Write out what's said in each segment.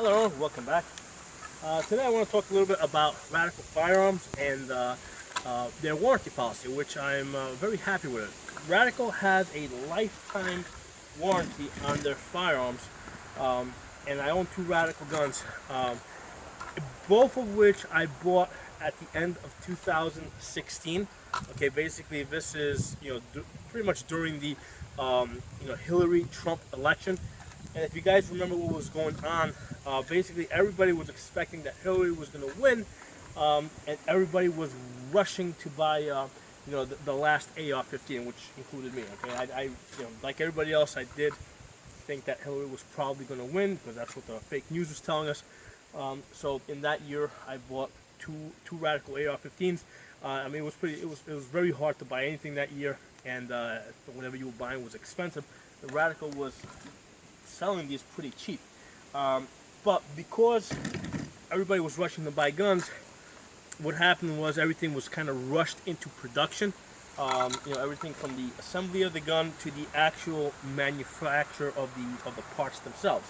Hello, welcome back. Today I want to talk a little bit about Radical Firearms and their warranty policy, which I'm very happy with. Radical has a lifetime warranty on their firearms, and I own two Radical guns, both of which I bought at the end of 2016. Okay, basically this is pretty much during the Hillary Trump election. And if you guys remember what was going on, basically everybody was expecting that Hillary was going to win, and everybody was rushing to buy, the last AR-15, which included me. Okay, I like everybody else, I did think that Hillary was probably going to win because that's what the fake news was telling us. So in that year, I bought two Radical AR-15s. I mean, it was very hard to buy anything that year, and whatever you were buying was expensive. The Radical was selling these pretty cheap, but because everybody was rushing to buy guns, what happened was everything was kind of rushed into production. Everything from the assembly of the gun to the actual manufacture of the parts themselves.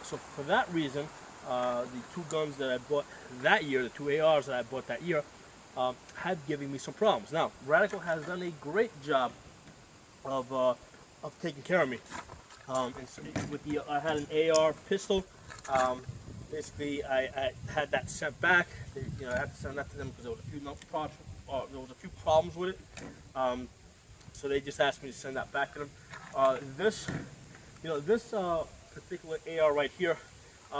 So for that reason, the two guns that I bought that year, the two ARs that I bought that year, had given me some problems. Now, Radical has done a great job of taking care of me. I had an AR pistol. Basically, I had that sent back. I had to send that to them because there was a few problems with it. So they just asked me to send that back to them. This particular AR right here,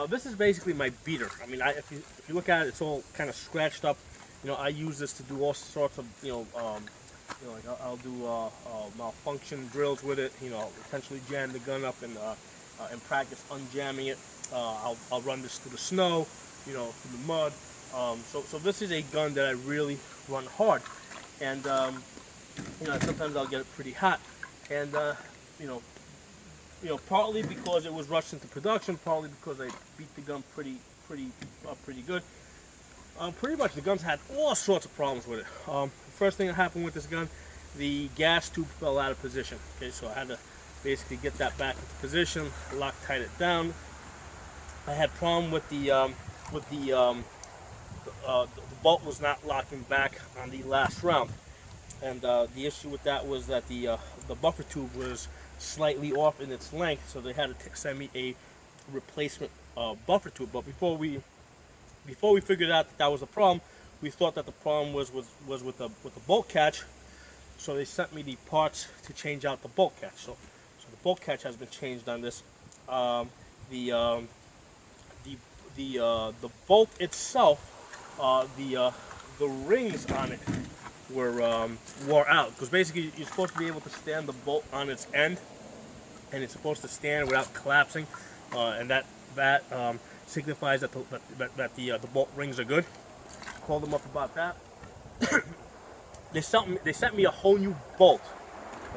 this is basically my beater. I mean, if you look at it, it's all kind of scratched up. I use this to do all sorts of like I'll do malfunction drills with it. Potentially jam the gun up and practice unjamming it. I'll run this through the snow, through the mud. So this is a gun that I really run hard, and sometimes I'll get it pretty hot, and partly because it was rushed into production, partly because I beat the gun pretty good. Pretty much the gun's had all sorts of problems with it. The first thing that happened with this gun, the gas tube fell out of position. Okay, so I had to basically get that back into position, Loctite it down. I had a problem with the bolt was not locking back on the last round, and the issue with that was that the buffer tube was slightly off in its length, so they had to send me a replacement buffer tube. But before we figured out that was a problem, we thought that the problem was with the bolt catch, so they sent me the parts to change out the bolt catch. So the bolt catch has been changed on this. The bolt itself, the rings on it were wore out, because basically you're supposed to be able to stand the bolt on its end, and it's supposed to stand without collapsing, and that signifies that the bolt rings are good. Called them up about that. They sent me a whole new bolt.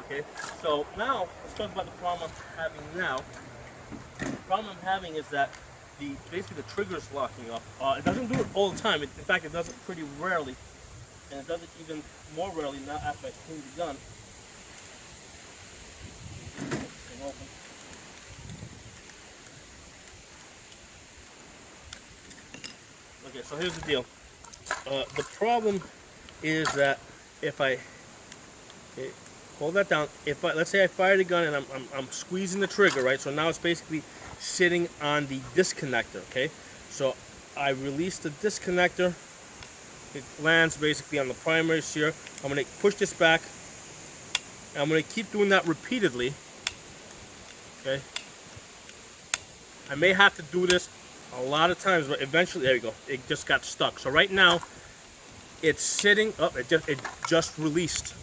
Okay, so now let's talk about the problem I'm having now. The problem I'm having is that basically the trigger is locking up. It doesn't do it all the time. In fact, it does it pretty rarely, and it does it even more rarely now after I clean the gun. Okay, so here's the deal. The problem is that if hold that down. Let's say I fire the gun and I'm squeezing the trigger, right? So now it's basically sitting on the disconnector. Okay, so I release the disconnector. It lands basically on the primary here. I'm going to push this back. I'm going to keep doing that repeatedly. Okay, I may have to do this a lot of times, but eventually, there you go. It just got stuck. So right now, it's sitting up. It just released.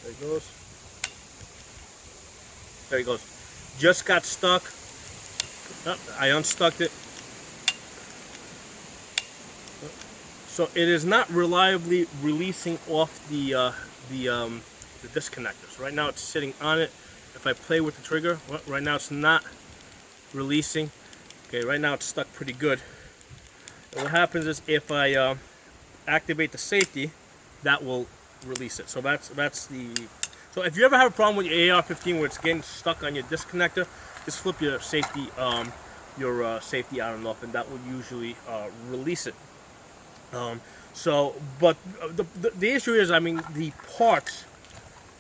There it goes. There it goes. Just got stuck. Oh, I unstuck it. So it is not reliably releasing off the disconnector. So right now it's sitting on it. If I play with the trigger, well, right now it's not releasing. Okay, right now it's stuck pretty good. And what happens is if I activate the safety, that will release it. So that's the. So if you ever have a problem with your AR-15 where it's getting stuck on your disconnector, just flip your safety your safety on and off, and that would usually release it. But the issue is, I mean, the parts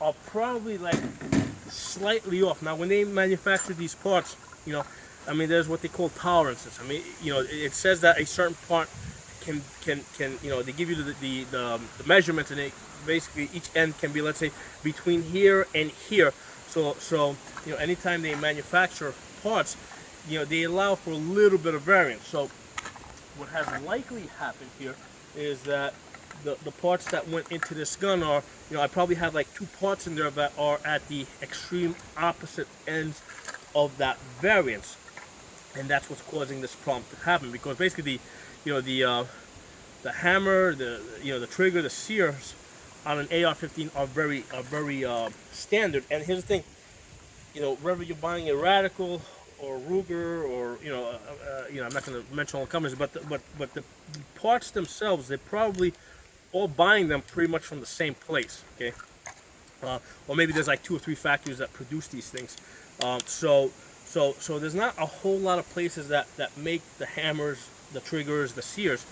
are probably like slightly off. Now, when they manufacture these parts, you know, I mean, there's what they call tolerances. I mean, you know, it says that a certain part can you know, they give you the measurements, and basically each end can be, let's say, between here and here. So you know, anytime they manufacture parts, you know, they allow for a little bit of variance. So what has likely happened here is that the parts that went into this gun are, you know, I probably have like 2 parts in there that are at the extreme opposite ends of that variance, and that's what's causing this problem to happen. Because basically, you know, the hammer, the trigger, the sears on an AR-15 are very standard. And here's the thing, you know, whether you're buying a Radical or Ruger, or you know, I'm not going to mention all the companies, but the parts themselves, they're probably all buying them pretty much from the same place, okay? Or maybe there's like 2 or 3 factories that produce these things. So there's not a whole lot of places that make the hammers, the triggers, the sears.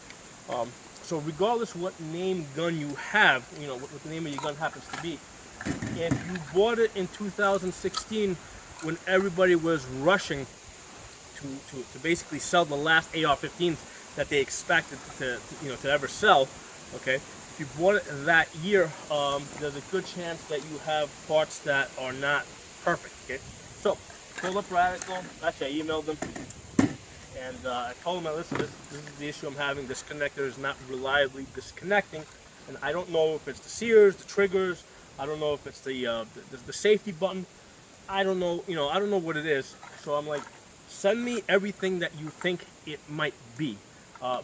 So regardless what name gun you have, you know, what the name of your gun happens to be, if you bought it in 2016 when everybody was rushing to basically sell the last AR-15s that they expected to ever sell, okay? If you bought it that year, there's a good chance that you have parts that are not perfect, okay? So, called up Radical. Actually, I emailed them, and I told them, listen, this is the issue I'm having. This connector is not reliably disconnecting, and I don't know if it's the sears, the triggers. I don't know if it's the safety button. I don't know, you know, I don't know what it is. So I'm like, send me everything that you think it might be,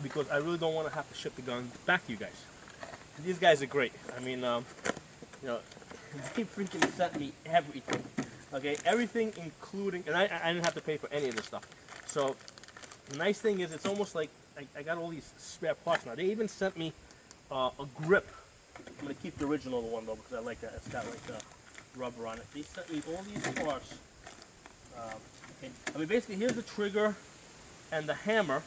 because I really don't want to have to ship the gun back to you guys. And these guys are great. I mean, you know, they freaking sent me everything. Okay, everything, including, and I didn't have to pay for any of this stuff. So the nice thing is, it's almost like I got all these spare parts now. They even sent me a grip. I'm gonna keep the original one though, because I like that. It's got like rubber on it. They sent me all these parts. Okay. I mean, basically, here's the trigger and the hammer,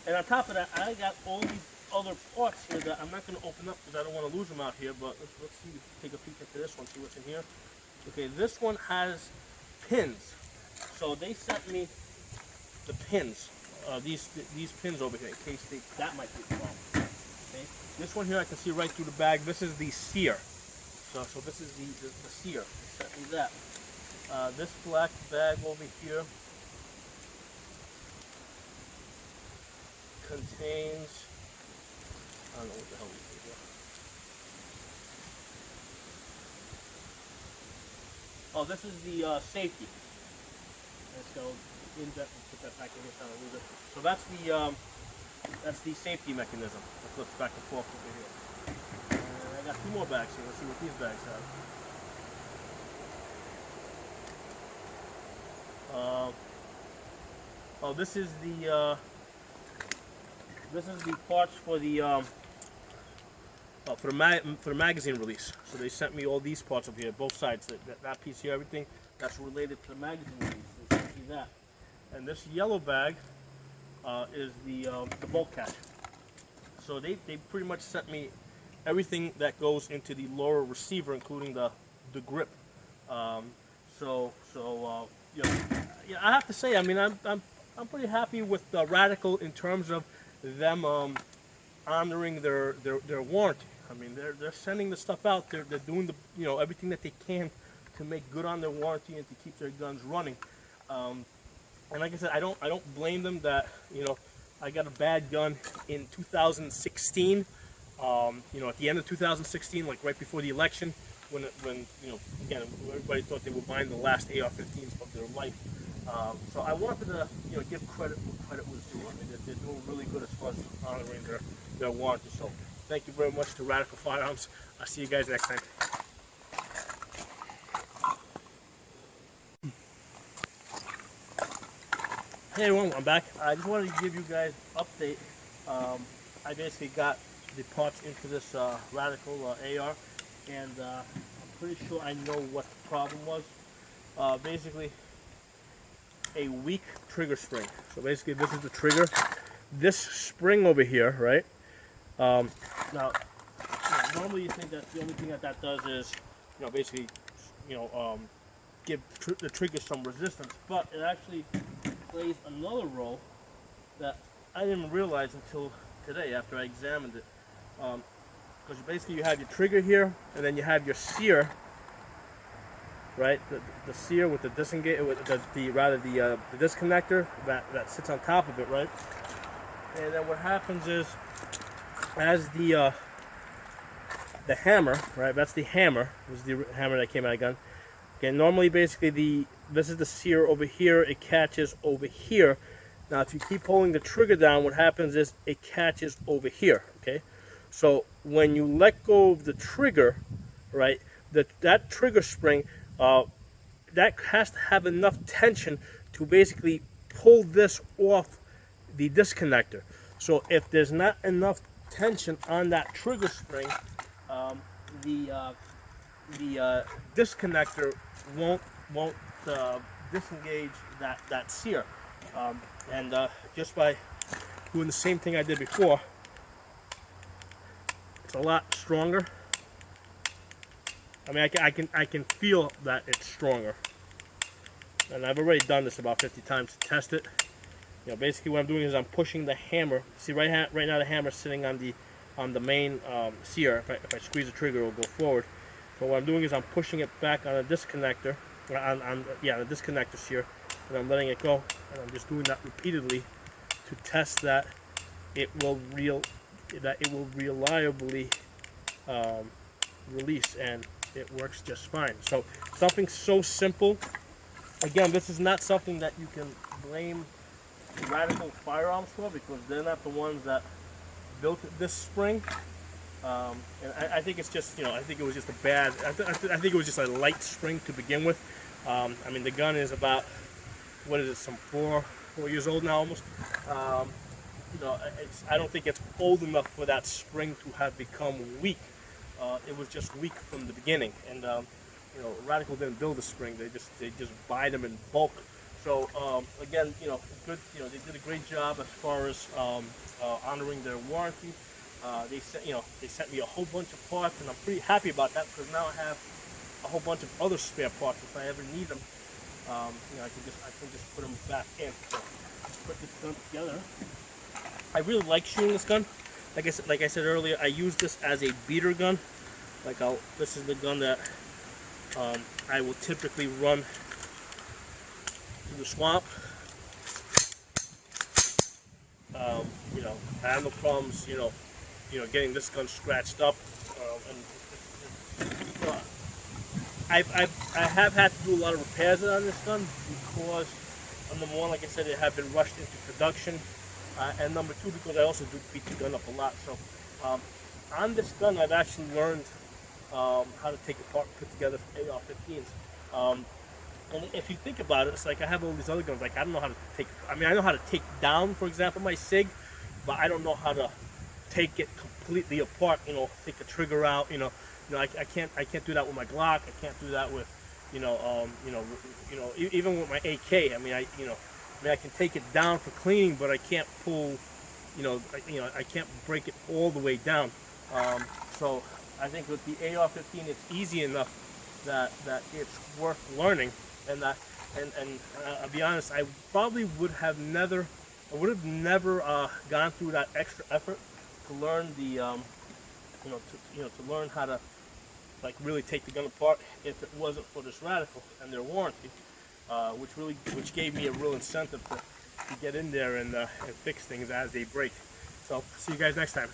and on top of that, I got all these other parts here that I'm not gonna open up because I don't want to lose them out here. But let's see. Take a peek into this one. See what's in here. Okay, this one has pins. So they sent me the pins. These pins over here, in case that might be a problem. Okay. This one here, I can see right through the bag. This is the sear. So this is the sear. They sent me that. This black bag over here contains, I don't know what the hell this is here. Oh, this is the safety. Let's go in depth and put that back in here, kind of lose it. So that's the safety mechanism that flips back and forth over here. And I got 2 more bags here. Let's see what these bags have. Oh, this is the parts for the magazine release. So they sent me all these parts over here, both sides. That piece here, everything that's related to the magazine release. They sent me that. And this yellow bag is the bolt catch. So they pretty much sent me everything that goes into the lower receiver, including the grip. You know, yeah, I have to say, I mean, I'm pretty happy with Radical in terms of them honoring their warranty. I mean, they're sending the stuff out. They're doing you know, everything that they can to make good on their warranty and to keep their guns running. And like I said, I don't blame them that, you know, I got a bad gun in 2016. You know, at the end of 2016, like right before the election, when you know, again, everybody thought they were buying the last AR-15s of their life. So I wanted to, you know, give credit where credit was due. I mean, they're doing really good as far as honoring their warranty. So thank you very much to Radical Firearms. I'll see you guys next time. Hey everyone, I'm back. I just wanted to give you guys an update. I basically got the parts into this Radical AR, and I'm pretty sure I know what the problem was. Basically, a weak trigger spring. So basically, this is the trigger. This spring over here, right? Now, normally you think that the only thing that that does is, basically, give the trigger some resistance, but it actually plays another role that I didn't realize until today after I examined it. Because basically you have your trigger here, and then you have your sear, right? The sear with the disengage, with the disconnector that sits on top of it, right? And then what happens is, as the hammer, right? That's the hammer. This is the hammer that came out of the gun. Okay, normally basically this is the sear over here. It catches over here. Now, if you keep holding the trigger down, what happens is it catches over here. Okay, so when you let go of the trigger, right? That trigger spring, that has to have enough tension to basically pull this off the disconnector. So if there's not enough tension on that trigger spring, the disconnector won't disengage that sear. And just by doing the same thing I did before, it's a lot stronger. I mean, I can feel that it's stronger. And I've already done this about 50 times to test it. Basically what I'm doing is I'm pushing the hammer. See, right now the hammer's sitting on the main sear. If I squeeze the trigger, it'll go forward. So what I'm doing is I'm pushing it back on a disconnector, the disconnector sear, and I'm letting it go. And I'm just doing that repeatedly to test that it will reliably release, and it works just fine. So something so simple. Again, this is not something that you can blame Radical Firearms for, because they're not the ones that built this spring. And I think it's just, I think it was just a bad, I think it was just a light spring to begin with. I mean, the gun is about, what is it, some 4 years old now almost. I don't think it's old enough for that spring to have become weak. It was just weak from the beginning. And Radical didn't build a spring; they just buy them in bulk. So again, good. They did a great job as far as honoring their warranty. They sent me a whole bunch of parts, and I'm pretty happy about that, because now I have a whole bunch of other spare parts if I ever need them. I can just put them back in. So let's put this gun together. I really like shooting this gun. Like I said earlier, I use this as a beater gun. This is the gun that I will typically run through the swamp. I have no problems, getting this gun scratched up. I have had to do a lot of repairs on this gun because, number one, like I said, it had been rushed into production, and number two, because I also do beat the gun up a lot. So on this gun, I've actually learned how to take apart and put together AR-15s. And if you think about it, it's like I have all these other guns. Like, I don't know how to take. I mean, I know how to take down, for example, my SIG, but I don't know how to take it completely apart. Take the trigger out. I can't do that with my Glock. I can't do that with, even with my AK. I mean, I can take it down for cleaning, but I can't pull, I can't break it all the way down. So I think with the AR-15, it's easy enough that it's worth learning. And I'll be honest, I probably would have never gone through that extra effort to learn the, to learn how to really take the gun apart if it wasn't for this Radical and their warranty, which gave me a real incentive to get in there and fix things as they break. So see you guys next time.